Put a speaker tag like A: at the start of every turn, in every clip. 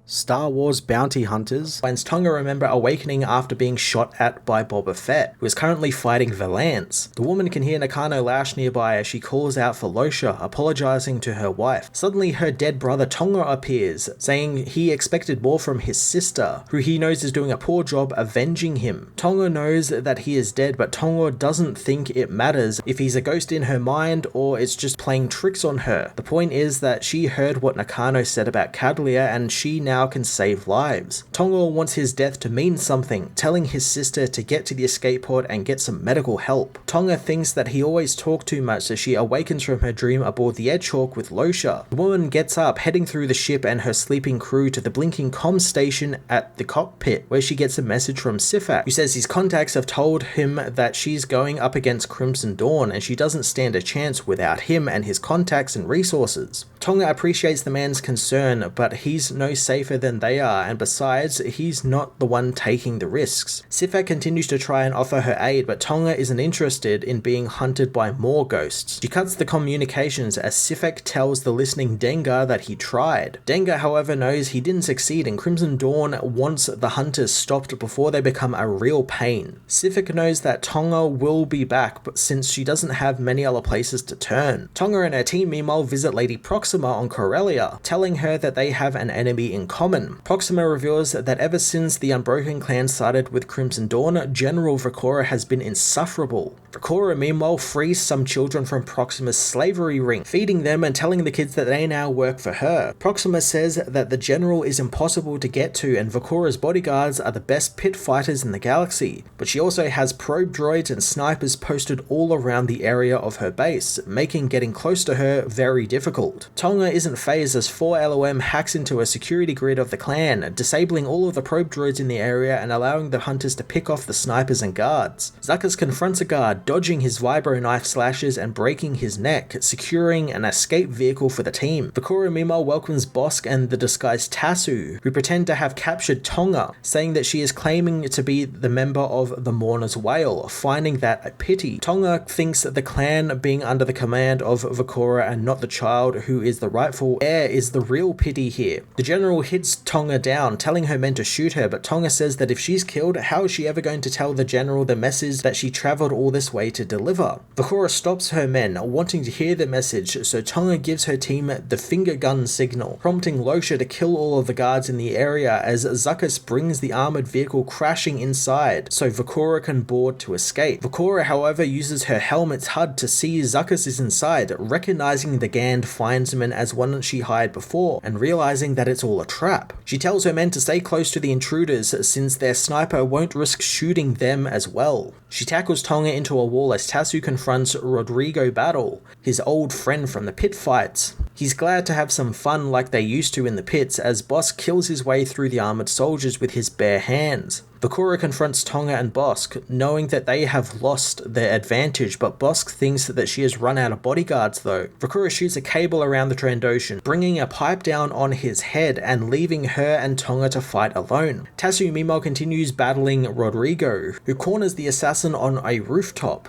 A: Star Wars bounty hunters finds Tonga remember awakening after being shot at by Boba Fett, who is currently fighting Valance. The woman can hear Nakano Lash nearby as she calls out for Losha, apologizing to her wife. Suddenly her dead brother Tonga appears, saying he expected more from his sister, who he knows is doing a poor job avenging him. Tonga knows that he is dead, but Tonga doesn't think it matters if he's a ghost in her mind or it's just playing tricks on her. The point is that she heard what Nakano said about Cadliah and she now can save lives. Tonga wants his death to mean something, telling his sister to get to the escape pod and get some medical help. Tonga thinks that he always talked too much as she awakens from her dream aboard the Edgehawk with Losha. The woman gets up, heading through the ship and her sleeping crew to the blinking comm station at the cockpit, where she gets a message from Sifak, who says his contacts have told him that she's going up against Crimson Dawn and she doesn't stand a chance without him and his contacts and resources. Tonga appreciates the man's concern, but he's no safer than they are, and besides, he's not the one taking the risks. Sifak continues to try and offer her aid, but Tonga isn't interested in being hunted by more ghosts. She cuts the communications as Sifak tells the listening DENGAR that he tried. DENGAR, however, knows he didn't succeed, and Crimson Dawn wants the hunters stopped before they become a real pain. Sifak knows that Tonga will be back, but since she doesn't have many other places to turn. Tonga and her team meanwhile visit Lady Proxima on Corellia, telling her that they have an enemy in common. Proxima reveals that ever since the Unbroken clan sided with Crimson Dawn, General Vakora has been insufferable. Vakora meanwhile frees some children from Proxima's slavery ring, feeding them and telling the kids that they now work for her. Proxima says that the general is impossible to get to and Vakora's bodyguards are the best pit fighters in the galaxy, but she also has probe droids and snipers posted all around the area of her base, making getting close to her very difficult. Tonga isn't phased as 4LOM hacks into a security grid of the clan, disabling all of the probe droids in the area and allowing the hunters to pick off the snipers and guards. Zuckuss confronts a guard, dodging his vibro knife slashes and breaking his neck, securing an escape vehicle for the team. Vakora meanwhile welcomes Bosk and the disguised Tasu, who pretend to have captured Tonga, saying that she is claiming to be the member of the Mourner's Wail, finding that a pity. Tonga thinks that the clan being under the command of Vakora and not the child who is the rightful heir is the real pity here. The general hits Tonga down, telling her men to shoot her, but Tonga says that if she's killed, how is she ever going to tell the general the message that she travelled all this way to deliver? Vakora stops her men, wanting to hear the message, so Tonga gives her team the finger gun signal, prompting Losha to kill all of the guards in the area as Zuckuss brings the armoured vehicle crashing inside, so Vakora can board to escape. Vakora, however, uses her helmet's HUD to see Zuckuss is inside, recognizing the Gand Findsman as one she hired before, and realizing that it's all a trap. She tells her men to stay close to the intruders since their sniper won't risk shooting them as well. She tackles Tonga into a wall as Tasu confronts Rodrigo Battle, his old friend from the pit fights. He's glad to have some fun like they used to in the pits as Bosk kills his way through the armoured soldiers with his bare hands. Vakora confronts Tonga and Bosk, knowing that they have lost their advantage, but Bosk thinks that she has run out of bodyguards though. Vakora shoots a cable around the Trandoshan, bringing a pipe down on his head and leaving her and Tonga to fight alone. Tasu meanwhile continues battling Rodrigo, who corners the assassin on a rooftop,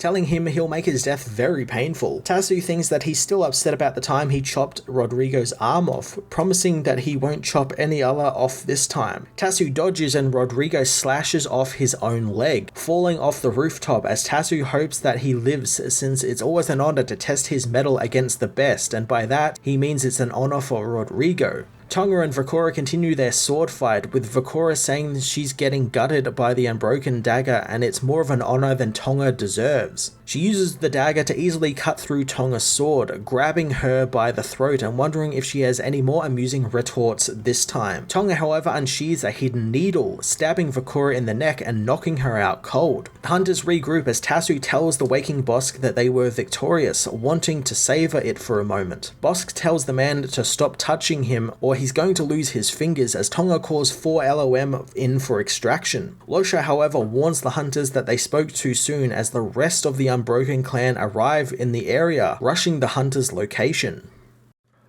A: telling him he'll make his death very painful. Tasu thinks that he's still upset about the time he chopped Rodrigo's arm off, promising that he won't chop any other off this time. Tasu dodges and Rodrigo slashes off his own leg, falling off the rooftop as Tasu hopes that he lives since it's always an honor to test his mettle against the best, and by that he means it's an honor for Rodrigo. Tonga and Vakora continue their sword fight, with Vakora saying she's getting gutted by the Unbroken dagger and it's more of an honor than Tonga deserves. She uses the dagger to easily cut through Tonga's sword, grabbing her by the throat and wondering if she has any more amusing retorts this time. Tonga, however, unsheathes a hidden needle, stabbing Vakora in the neck and knocking her out cold. The hunters regroup as Tasu tells the waking Bosk that they were victorious, wanting to savor it for a moment. Bosk tells the man to stop touching him or he's going to lose his fingers as Tonga calls 4LOM in for extraction. Losha, however, warns the hunters that they spoke too soon as the rest of the Unbroken clan arrive in the area, rushing the hunters' location.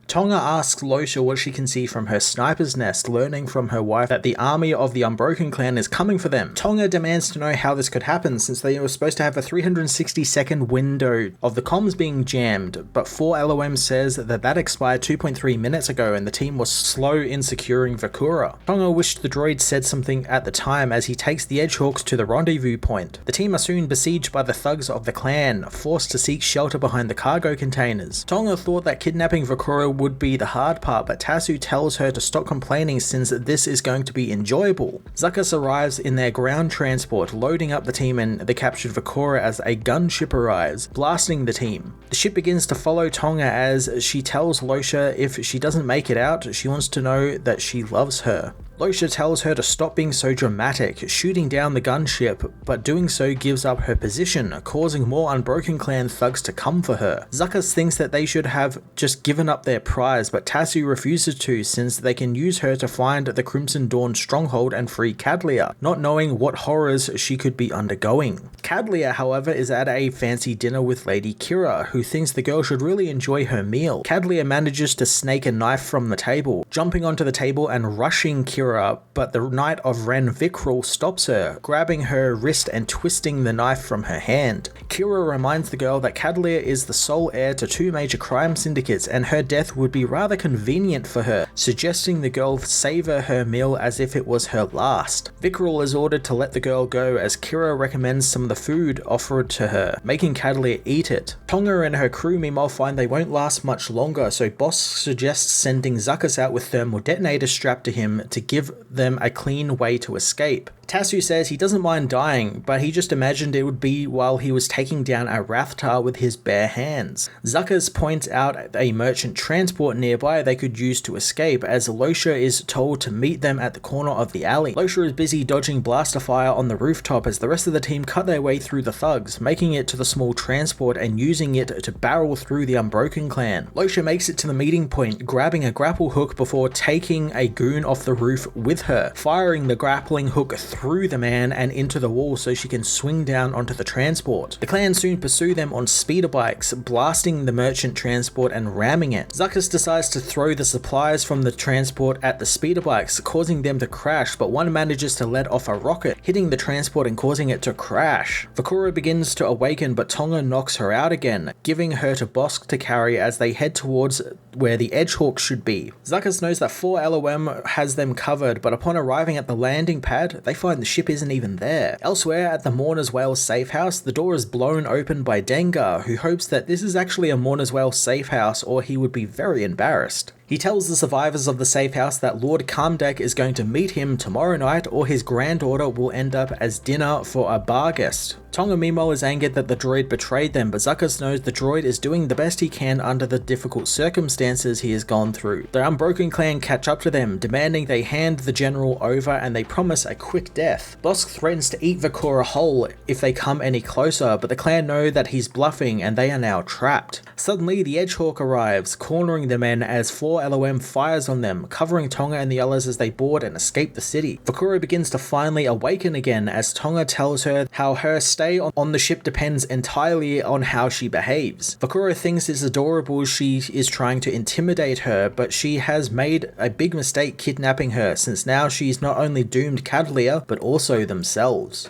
A: Tonga asks Losha what she can see from her sniper's nest, learning from her wife that the army of the Unbroken clan is coming for them. Tonga demands to know how this could happen, since they were supposed to have a 360-second window of the comms being jammed, but 4LOM says that expired 2.3 minutes ago and the team was slow in securing Vakura. Tonga wished the droid said something at the time as he takes the Edgehawks to the rendezvous point. The team are soon besieged by the thugs of the clan, forced to seek shelter behind the cargo containers. Tonga thought that kidnapping Vakura would be the hard part, but Tasu tells her to stop complaining since this is going to be enjoyable. Zuckuss arrives in their ground transport, loading up the team and the captured Vakura as a gunship arrives, blasting the team. The ship begins to follow Tonga as she tells Losha if she doesn't make it out, she wants to know that she loves her. Losha tells her to stop being so dramatic, shooting down the gunship, but doing so gives up her position, causing more Unbroken Clan thugs to come for her. Zuckuss thinks that they should have just given up their prize, but Tasu refuses to since they can use her to find the Crimson Dawn stronghold and free Cadliah, not knowing what horrors she could be undergoing. Cadliah, however, is at a fancy dinner with Lady Qi'Ra, who thinks the girl should really enjoy her meal. Cadliah manages to snake a knife from the table, jumping onto the table and rushing Qi'Ra, but the Knight of Ren Vikrul stops her, grabbing her wrist and twisting the knife from her hand. Qi'Ra reminds the girl that Cadliah is the sole heir to 2 major crime syndicates and her death would be rather convenient for her, suggesting the girl savor her meal as if it was her last. Vikrul is ordered to let the girl go as Qi'Ra recommends some of the food offered to her, making Cadliah eat it. Tonga and her crew meanwhile find they won't last much longer, so Boss suggests sending Zuckuss out with thermal detonators strapped to him to give them a clean way to escape. Tasu says he doesn't mind dying, but he just imagined it would be while he was taking down a Rathtar with his bare hands. Zuckuss points out a merchant transport nearby they could use to escape, as Losha is told to meet them at the corner of the alley. Losha is busy dodging blaster fire on the rooftop as the rest of the team cut their way through the thugs, making it to the small transport and using it to barrel through the Unbroken Clan. Losha makes it to the meeting point, grabbing a grapple hook before taking a goon off the roof with her, firing the grappling hook through the man and into the wall so she can swing down onto the transport. The clan soon pursue them on speeder bikes, blasting the merchant transport and ramming it. Zuckuss decides to throw the supplies from the transport at the speeder bikes, causing them to crash, but one manages to let off a rocket, hitting the transport and causing it to crash. Vakura begins to awaken, but Tonga knocks her out again, giving her to Bosk to carry as they head towards where the Edgehawks should be. Zuckuss knows that 4LOM has them covered, but upon arriving at the landing pad, they find the ship isn't even there. Elsewhere at the Mourner's Whale safe house, the door is blown open by Dengar, who hopes that this is actually a Mourner's Whale safe house or he would be very embarrassed. He tells the survivors of the safe house that Lord Kamdek is going to meet him tomorrow night or his granddaughter will end up as dinner for a bar guest. Tonga meanwhile is angered that the droid betrayed them, but Zuckuss knows the droid is doing the best he can under the difficult circumstances he has gone through. The Unbroken Clan catch up to them, demanding they hand the general over and they promise a quick death. Bosk threatens to eat Vakura whole if they come any closer, but the clan know that he's bluffing and they are now trapped. Suddenly the Edgehawk arrives, cornering the men as 4LOM fires on them, covering Tonga and the others as they board and escape the city. Vakura begins to finally awaken again as Tonga tells her how her stay on the ship depends entirely on how she behaves. Vakura thinks it's adorable she is trying to intimidate her, but she has made a big mistake kidnapping her, since now she's not only doomed Cadliah, but also themselves.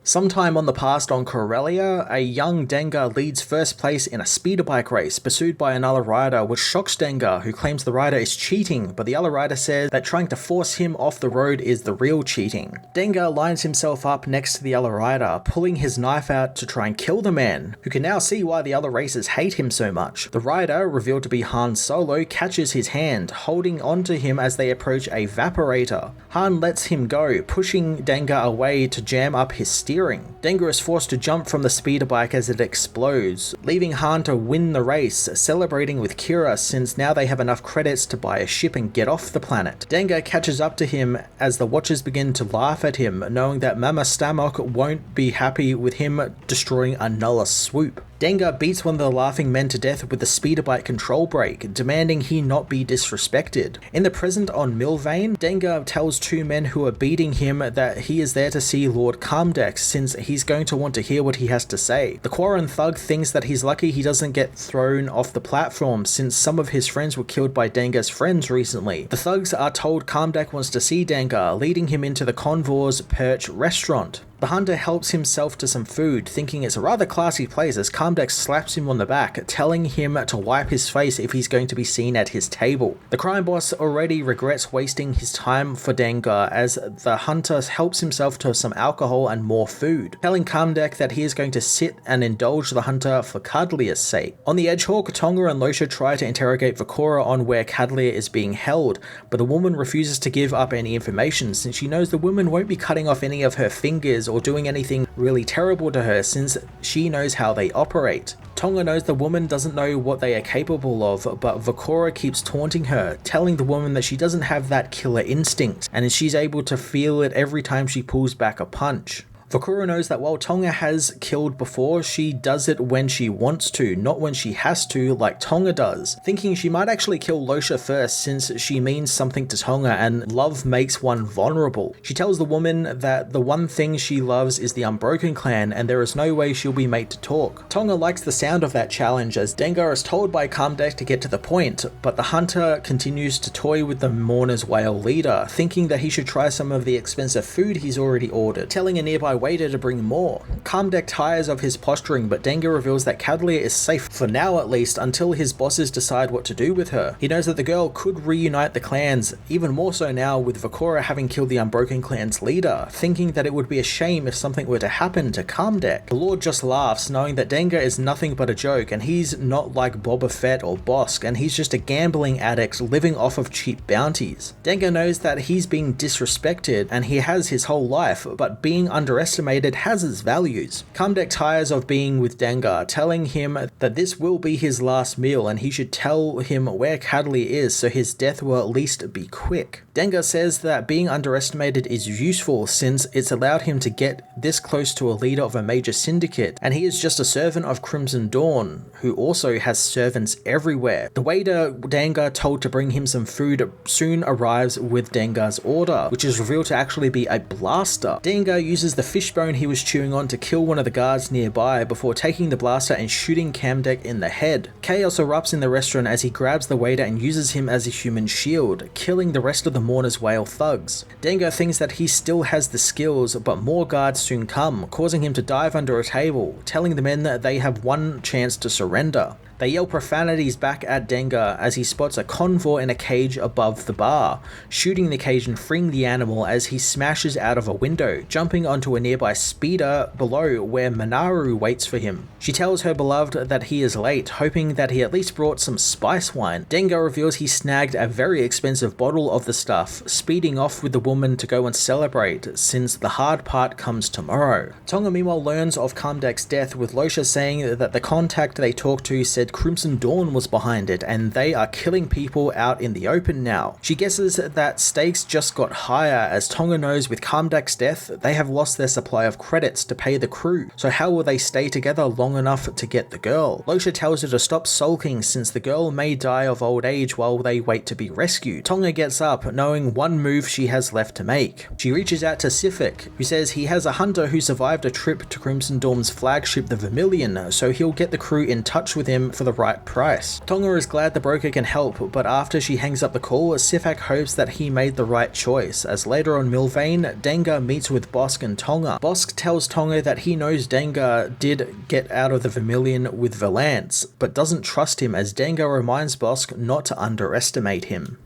A: Sometime on the past on Corellia, a young Dengar leads first place in a speeder bike race, pursued by another rider, which shocks Dengar, who claims the rider is cheating, but the other rider says that trying to force him off the road is the real cheating. Dengar lines himself up next to the other rider, pulling his knife out to try and kill the man, who can now see why the other racers hate him so much. The rider, revealed to be Han Solo, catches his hand, holding onto him as they approach a vaporator. Han lets him go, pushing Dengar away to jam up his steering. Dengar is forced to jump from the speeder bike as it explodes, leaving Han to win the race, celebrating with Qi'Ra since now they have enough credits to buy a ship and get off the planet. Dengar catches up to him as the Watchers begin to laugh at him, knowing that Mama Stamok won't be happy with him destroying a Nulla swoop. Dengar beats one of the laughing men to death with the speeder bike control break, demanding he not be disrespected. In the present on Milvane, Dengar tells 2 men who are beating him that he is there to see Lord Kamdek since he he's going to want to hear what he has to say. The Quarren thug thinks that he's lucky he doesn't get thrown off the platform since some of his friends were killed by Dengar's friends recently. The thugs are told Kamdek wants to see Dengar, leading him into the Convor's Perch restaurant. The hunter helps himself to some food, thinking it's a rather classy place as Kamdek slaps him on the back, telling him to wipe his face if he's going to be seen at his table. The crime boss already regrets wasting his time for Dengar as the hunter helps himself to some alcohol and more food, telling Kamdek that he is going to sit and indulge the hunter for Cadliah's sake. On the Edgehawk, Tonga and Losha try to interrogate Vakora on where Cadliah is being held, but the woman refuses to give up any information since she knows the woman won't be cutting off any of her fingers or doing anything really terrible to her since she knows how they operate. Tonga knows the woman doesn't know what they are capable of, but Vakora keeps taunting her, telling the woman that she doesn't have that killer instinct, and she's able to feel it every time she pulls back a punch. Vakora knows that while Tonga has killed before, she does it when she wants to, not when she has to like Tonga does, thinking she might actually kill Losha first since she means something to Tonga and love makes one vulnerable. She tells the woman that the one thing she loves is the Unbroken clan and there is no way she'll be made to talk. Tonga likes the sound of that challenge as Dengar is told by Kamdek to get to the point, but the hunter continues to toy with the Mourner's Whale leader, thinking that he should try some of the expensive food he's already ordered, telling a nearby waiter to bring more. Kamdek tires of his posturing, but Dengar reveals that Cadliah is safe, for now at least, until his bosses decide what to do with her. He knows that the girl could reunite the clans, even more so now with Vakora having killed the Unbroken clan's leader, thinking that it would be a shame if something were to happen to Kamdek. The Lord just laughs, knowing that Dengar is nothing but a joke, and he's not like Boba Fett or Bosk, and he's just a gambling addict living off of cheap bounties. Dengar knows that he's being disrespected, and he has his whole life, but being underestimated has its values. Kamdek tires of being with Dengar, telling him that this will be his last meal and he should tell him where Cadliah is so his death will at least be quick. Dengar says that being underestimated is useful since it's allowed him to get this close to a leader of a major syndicate, and he is just a servant of Crimson Dawn, who also has servants everywhere. The waiter Dengar told to bring him some food soon arrives with Dengar's order, which is revealed to actually be a blaster. Dengar uses the fishbone he was chewing on to kill one of the guards nearby before taking the blaster and shooting Kamdek in the head. Chaos erupts in the restaurant as he grabs the waiter and uses him as a human shield, killing the rest of the Mourner's Whale thugs. Dengar thinks that he still has the skills, but more guards soon come, causing him to dive under a table, telling the men that they have one chance to surrender. They yell profanities back at Dengar as he spots a convor in a cage above the bar, shooting the cage and freeing the animal as he smashes out of a window, jumping onto a nearby speeder below where Minaru waits for him. She tells her beloved that he is late, hoping that he at least brought some spice wine. Dengar reveals he snagged a very expensive bottle of the stuff, speeding off with the woman to go and celebrate, since the hard part comes tomorrow. Tonga meanwhile learns of Kamdek's death, with Losha saying that the contact they talked to said Crimson Dawn was behind it and they are killing people out in the open now. She guesses that stakes just got higher as Tonga knows with Kamdek's death they have lost their supply of credits to pay the crew, so how will they stay together long enough to get the girl? Losha tells her to stop sulking since the girl may die of old age while they wait to be rescued. Tonga gets up knowing one move she has left to make. She reaches out to Sifik, who says he has a hunter who survived a trip to Crimson Dawn's flagship the Vermilion, so he'll get the crew in touch with him for the right price. Tonga is glad the broker can help, but after she hangs up the call, Sifak hopes that he made the right choice, as later on Milvain, Dengar meets with Bosk and Tonga. Bosk tells Tonga that he knows Dengar did get out of the Vermilion with Valance, but doesn't trust him as Dengar reminds Bosk not to underestimate him.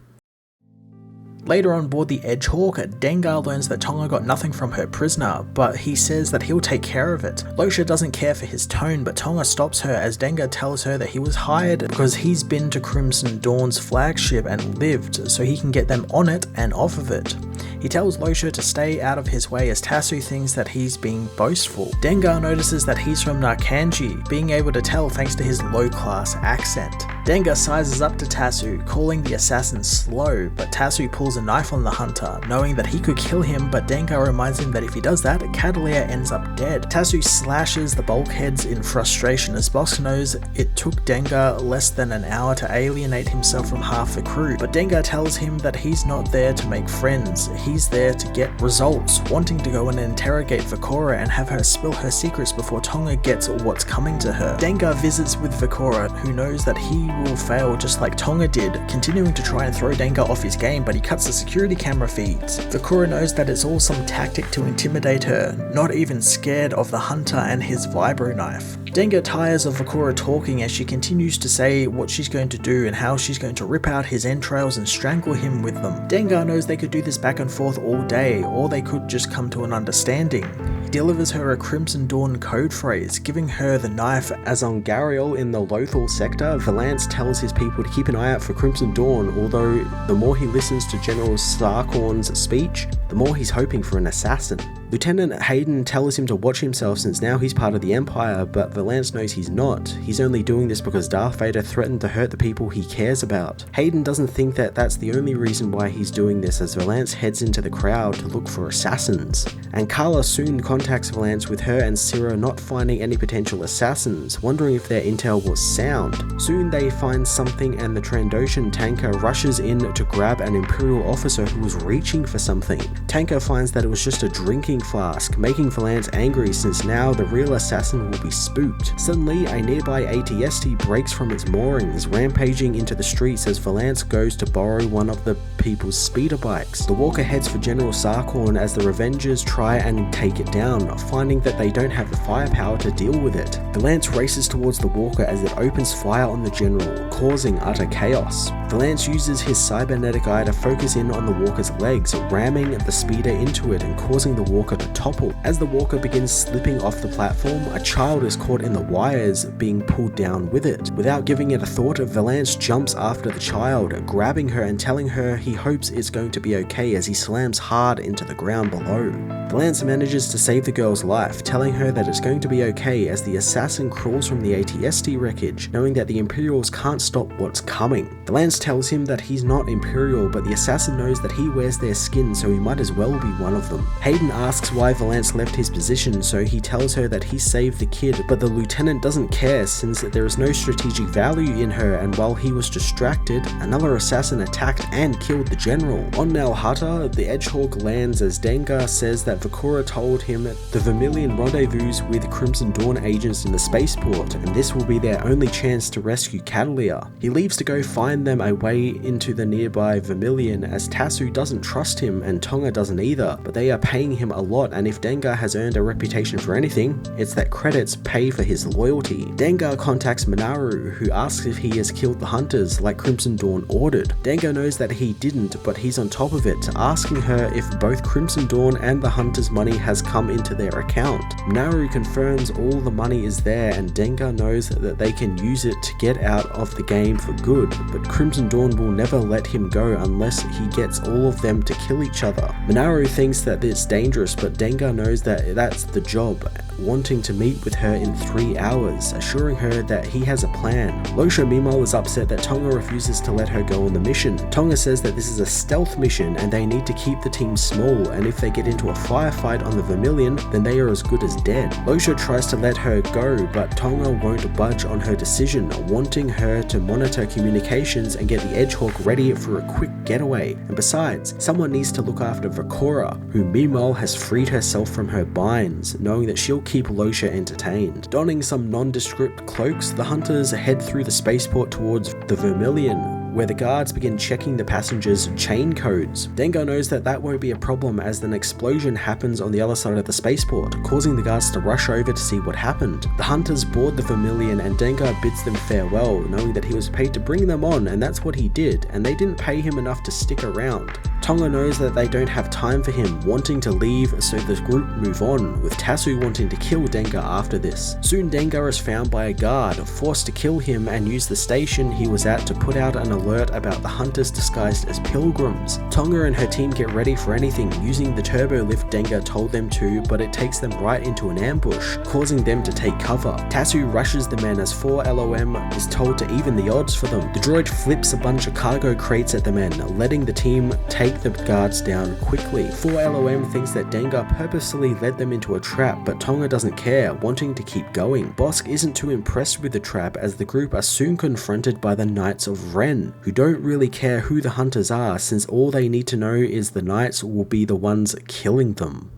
A: Later on board the Edgehawk, Dengar learns that Tonga got nothing from her prisoner, but he says that he'll take care of it. Losha doesn't care for his tone, but Tonga stops her as Dengar tells her that he was hired because he's been to Crimson Dawn's flagship and lived, so he can get them on it and off of it. He tells Losha to stay out of his way as Tasu thinks that he's being boastful. Dengar notices that he's from Narkanji, being able to tell thanks to his low-class accent. Dengar sizes up to Tasu, calling the assassin slow, but Tasu pulls a knife on the hunter, knowing that he could kill him, but Dengar reminds him that if he does that, Cadliah ends up dead. Tasu slashes the bulkheads in frustration as Bosk knows it took Dengar less than an hour to alienate himself from half the crew, but Dengar tells him that he's not there to make friends, he's there to get results, wanting to go and interrogate Qi'Ra and have her spill her secrets before Tonga gets what's coming to her. Dengar visits with Qi'Ra, who knows that he will fail just like Tonga did, continuing to try and throw Dengar off his game, but he cuts the security camera feeds. Qi'Ra knows that it's all some tactic to intimidate her, not even scared of the hunter and his vibro knife. Dengar tires of Qi'Ra talking as she continues to say what she's going to do and how she's going to rip out his entrails and strangle him with them. Dengar knows they could do this back and forth all day, or they could just come to an understanding. He delivers her a Crimson Dawn code phrase, giving her the knife. As on Gariel in the Lothal sector, Valance tells his people to keep an eye out for Crimson Dawn, although the more he listens to General Sarkorn's speech, the more he's hoping for an assassin. Lieutenant Hayden tells him to watch himself since now he's part of the Empire, but Valance knows he's not. He's only doing this because Darth Vader threatened to hurt the people he cares about. Hayden doesn't think that that's the only reason why he's doing this, as Valance heads into the crowd to look for assassins. And Carla soon contacts Valance with her and Qi'Ra not finding any potential assassins, wondering if their intel was sound. Soon they find something and the Trandoshan tanker rushes in to grab an Imperial officer who was reaching for something. Tanker finds that it was just a drinking flask, making Valance angry since now the real assassin will be spooked. Suddenly, a nearby ATST breaks from its moorings, rampaging into the streets as Valance goes to borrow one of the people's speeder bikes. The walker heads for General Sarkorn as the Revengers try and take it down, finding that they don't have the firepower to deal with it. Valance races towards the walker as it opens fire on the general, causing utter chaos. Valance uses his cybernetic eye to focus in on the walker's legs, ramming the speeder into it and causing the walker to topple. As the walker begins slipping off the platform, a child is caught in the wires, being pulled down with it. Without giving it a thought, Valance jumps after the child, grabbing her and telling her he hopes it's going to be okay as he slams hard into the ground below. Valance manages to save the girl's life, telling her that it's going to be okay as the assassin crawls from the ATST wreckage, knowing that the Imperials can't stop what's coming. Valance tells him that he's not Imperial, but the assassin knows that he wears their skin, so he might as well be one of them. Hayden asks why Valance left his position, so he tells her that he saved the kid, but the lieutenant doesn't care since there is no strategic value in her, and while he was distracted, another assassin attacked and killed the general. On Nal Hutta, the Edgehawk lands as Dengar says that Qi'Ra told him the Vermilion rendezvous with Crimson Dawn agents in the spaceport, and this will be their only chance to rescue Cadliah. He leaves to go find them a way into the nearby Vermilion, as Tasu doesn't trust him and Tonga doesn't either, but they are paying him a lot, and if Dengar has earned a reputation for anything, it's that credits pay for his loyalty. Dengar contacts Minaru, who asks if he has killed the hunters like Crimson Dawn ordered. Dengar knows that he didn't, but he's on top of it, asking her if both Crimson Dawn and the hunters' money has come into their account. Minaru confirms all the money is there, and Dengar knows that they can use it to get out of the game for good, but Crimson Dawn will never let him go unless he gets all of them to kill each other. Minaru thinks that it's dangerous, but Dengar knows that that's the job, wanting to meet with her in 3 hours, assuring her that he has a plan. Losha meanwhile is upset that Tonga refuses to let her go on the mission. Tonga says that this is a stealth mission and they need to keep the team small, and if they get into a firefight on the Vermilion, then they are as good as dead. Losha tries to let her go, but Tonga won't budge on her decision, wanting her to monitor communications and get the Edgehawk ready for a quick getaway. And besides, someone needs to look after Qi'Ra, who meanwhile has freed herself from her binds, knowing that she'll keep Losha entertained. Donning some nondescript cloaks, the hunters head through the spaceport towards the Vermilion, where the guards begin checking the passengers' chain codes. Dengar knows that that won't be a problem as an explosion happens on the other side of the spaceport, causing the guards to rush over to see what happened. The hunters board the Vermilion and Dengar bids them farewell, knowing that he was paid to bring them on, and that's what he did, and they didn't pay him enough to stick around. Tonga knows that they don't have time for him, wanting to leave, so the group move on, with Tasu wanting to kill Dengar after this. Soon Dengar is found by a guard, forced to kill him and use the station he was at to put out an alert about the hunters disguised as pilgrims. Tonga and her team get ready for anything using the turbo lift Dengar told them to, but it takes them right into an ambush, causing them to take cover. Tassu rushes the men as 4LOM is told to even the odds for them. The droid flips a bunch of cargo crates at the men, letting the team take the guards down quickly. 4LOM thinks that Dengar purposely led them into a trap, but Tonga doesn't care, wanting to keep going. Bosk isn't too impressed with the trap as the group are soon confronted by the Knights of Ren, who don't really care who the hunters are since all they need to know is the Knights will be the ones killing them.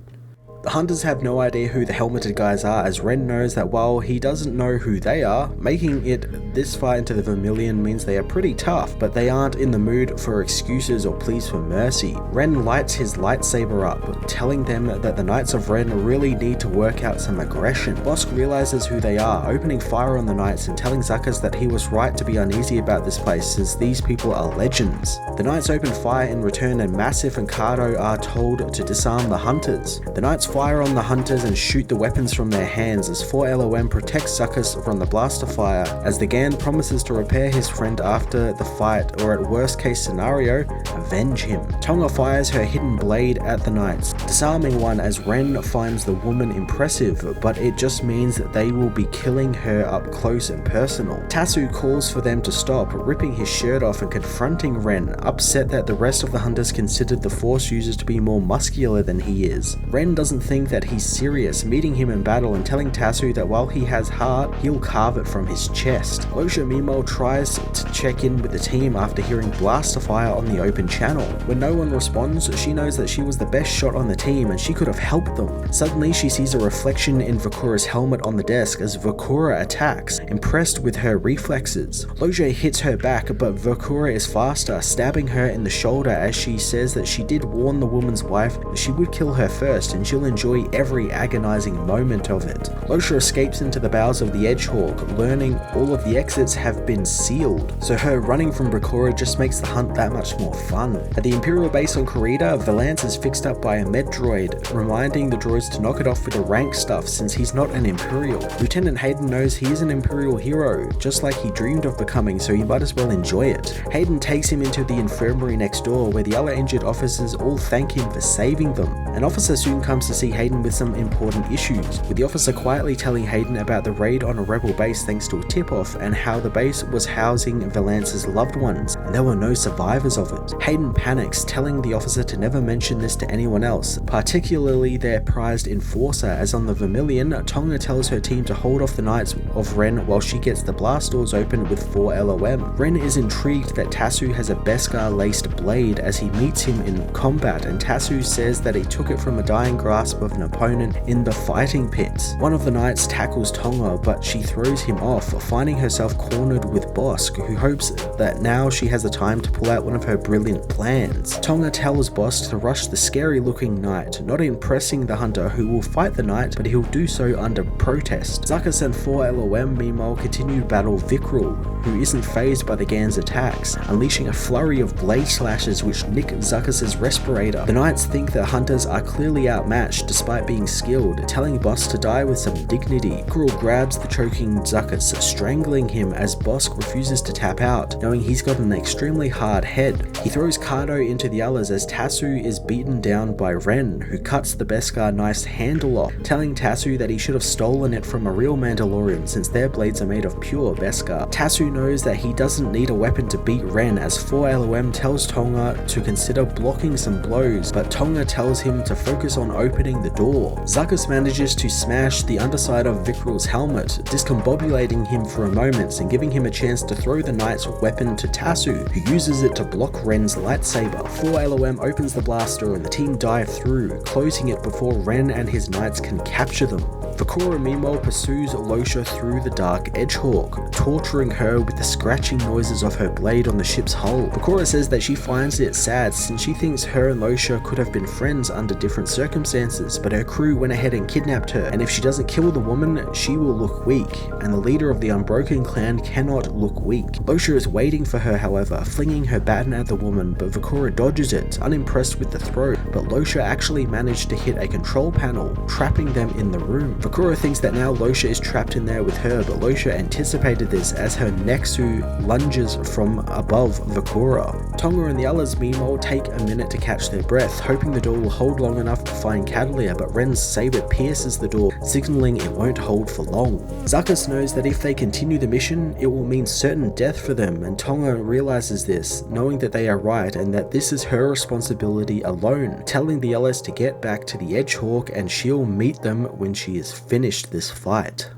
A: The hunters have no idea who the helmeted guys are, as Ren knows that while he doesn't know who they are, making it this far into the Vermilion means they are pretty tough, but they aren't in the mood for excuses or pleas for mercy. Ren lights his lightsaber up, telling them that the Knights of Ren really need to work out some aggression. Bosk realizes who they are, opening fire on the Knights and telling Zuckuss that he was right to be uneasy about this place since these people are legends. The Knights open fire in return and Massif and Cardo are told to disarm the hunters. The Knights fire on the hunters and shoot the weapons from their hands as 4LOM protects Zuckuss from the blaster fire, as the Gan promises to repair his friend after the fight, or at worst case scenario, avenge him. Tonga fires her hidden blade at the Knights, disarming one as Ren finds the woman impressive, but it just means that they will be killing her up close and personal. Tassu calls for them to stop, ripping his shirt off and confronting Ren, upset that the rest of the hunters considered the Force users to be more muscular than he is. Ren doesn't think that he's serious, meeting him in battle and telling Tassu that while he has heart, he'll carve it from his chest. Losha meanwhile tries to check in with the team after hearing blaster fire on the open channel. When no one responds, she knows that she was the best shot on the team and she could have helped them. Suddenly she sees a reflection in Vakura's helmet on the desk as Vakura attacks, impressed with her reflexes. Losha hits her back, but Vakura is faster, stabbing her in the shoulder as she says that she did warn the woman's wife that she would kill her first and she'll enjoy every agonizing moment of it. Losha escapes into the bowels of the Edgehawk, learning all of the exits have been sealed, so her running from Bakura just makes the hunt that much more fun. At the Imperial base on Kurita, Valance is fixed up by a med droid, reminding the droids to knock it off with the rank stuff since he's not an Imperial. Lieutenant Hayden knows he is an Imperial hero, just like he dreamed of becoming, so he might as well enjoy it. Hayden takes him into the infirmary next door where the other injured officers all thank him for saving them. An officer soon comes to see Hayden with some important issues, with the officer quietly telling Hayden about the raid on a rebel base thanks to a tip-off and how the base was housing Valance's loved ones and there were no survivors of it. Hayden panics, telling the officer to never mention this to anyone else, particularly their prized enforcer, as on the Vermilion, Tonga tells her team to hold off the Knights of Ren while she gets the blast doors open with 4LOM. Ren is intrigued that Tassu has a Beskar-laced blade as he meets him in combat, and Tassu says that he took it from a dying grasp of an opponent in the fighting pits. One of the Knights tackles Tonga, but she throws him off, finding herself cornered with Bosk, who hopes that now she has the time to pull out one of her brilliant plans. Tonga tells Bosk to rush the scary-looking Knight, not impressing the hunter who will fight the Knight, but he'll do so under protest. Zuckuss and 4LOM meanwhile continue to battle Vikrul, who isn't fazed by the Gan's attacks, unleashing a flurry of blade slashes which nick Zuckuss's respirator. The Knights think the hunters are clearly outmatched despite being skilled, telling Bosk to die with some dignity. Vikrul grabs the choking Zuckuss, strangling him as Bosk refuses to tap out, knowing he's got an extremely hard head. He throws Cardo into the others as Tassu is beaten down by Ren, who cuts the Beskar knife's handle off, telling Tassu that he should have stolen it from a real Mandalorian since their blades are made of pure Beskar. Tassu knows that he doesn't need a weapon to beat Ren, as 4LOM tells Tonga to consider blocking some blows, but Tonga tells him to focus on opening the door. Zuckuss manages to smash the underside of Vikrul's helmet, discombobulating him for a moment and giving him a chance to throw the Knight's weapon to Tassu, who uses it to block Ren's lightsaber. 4LOM opens the blast door and the team dive through, closing it before Ren and his Knights can capture them. Vakura meanwhile pursues Losha through the dark Edgehawk, torturing her with the scratching noises of her blade on the ship's hull. Vakura says that she finds it sad since she thinks her and Losha could have been friends under different circumstances, but her crew went ahead and kidnapped her, and if she doesn't kill the woman, she will look weak, and the leader of the Unbroken clan cannot look weak. Losha is waiting for her, however, flinging her baton at the woman, but Vakura dodges it, unimpressed with the throw, but Losha actually managed to hit a control panel, trapping them in the room. Vakura thinks that now Losha is trapped in there with her, but Losha anticipated this as her Nexu lunges from above Vakura. Tonga and the others meanwhile take a minute to catch their breath, hoping the door will hold long enough to find Cadliah, but Ren's saber pierces the door, signaling it won't hold for long. Zuckuss knows that if they continue the mission, it will mean certain death for them, and Tonga realizes this, knowing that they are right and that this is her responsibility alone, telling the others to get back to the Edgehawk and she'll meet them when she has finished this fight.